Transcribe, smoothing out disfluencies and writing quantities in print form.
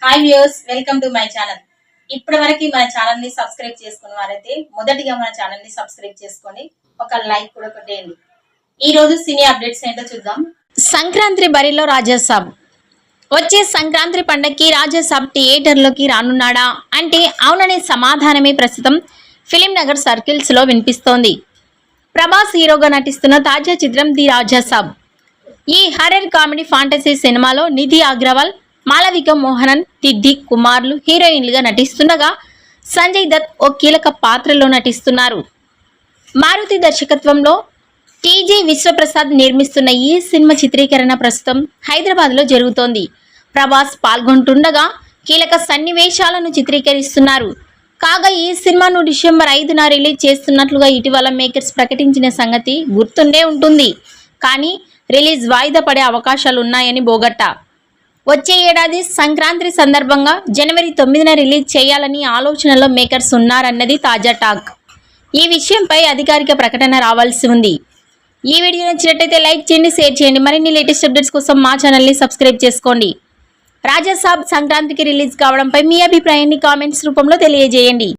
Hi viewers, welcome to my channel. ఇప్పటివరకు మన channel ని సబ్స్క్రైబ్ చేసుకున్న వారైతే మొదటిగా మన ఛానల్ ని సబ్స్క్రైబ్ చేసుకొని ఒక లైక్ కూడా కొట్టేయండి. ఈ రోజు సినీ అప్డేట్స్ ఏంటో చూద్దాం. సంక్రాంతి బరిలో రాజాసాబ్. వచ్చే సంక్రాంతి పండగకి రాజాసాబ్ థియేటర్లోకి రానున్నాడా అంటే అవుననే సమాధానమే ప్రస్తుతం ఫిలిం నగర్ సర్కిల్స్ లో వినిపిస్తోంది. ప్రభాస్ హీరోగా నటిస్తున్న తాజా చిత్రం ది రాజాసాబ్. ఈ హర్రర్ కామెడీ ఫాంటసీ సినిమాలో నిధి అగ్రవాల్, మాలవిక మోహనన్, తిద్ది కుమార్లు హీరోయిన్లుగా నటిస్తుండగా సంజయ్ దత్ ఓ కీలక పాత్రలో నటిస్తున్నారు. మారుతి దర్శకత్వంలో టీజీ విశ్వప్రసాద్ నిర్మిస్తున్న ఈ సినిమా చిత్రీకరణ ప్రస్తుతం హైదరాబాద్లో జరుగుతోంది. ప్రభాస్ పాల్గొంటుండగా కీలక సన్నివేశాలను చిత్రీకరిస్తున్నారు. కాగా ఈ సినిమాను డిసెంబర్ 5న రిలీజ్ చేస్తున్నట్లుగా ఇటీవల మేకర్స్ ప్రకటించిన సంగతి గుర్తుండే ఉంటుంది. కానీ రిలీజ్ వాయిదా పడే అవకాశాలు ఉన్నాయని బోగట్టా. వచ్చే ఏడాది సంక్రాంతి సందర్భంగా జనవరి 9న రిలీజ్ చేయాలని ఆలోచనలో మేకర్స్ ఉన్నారన్నది తాజా టాక్. ఈ విషయంపై అధికారిక ప్రకటన రావాల్సి ఉంది. ఈ వీడియో నచ్చినట్టయితే లైక్ చేయండి, షేర్ చేయండి. మరిన్ని లేటెస్ట్ అప్డేట్స్ కోసం మా ఛానల్ని సబ్స్క్రైబ్ చేసుకోండి. రాజాసాబ్ సంక్రాంతికి రిలీజ్ కావడంపై మీ అభిప్రాయాన్ని కామెంట్స్ రూపంలో తెలియజేయండి.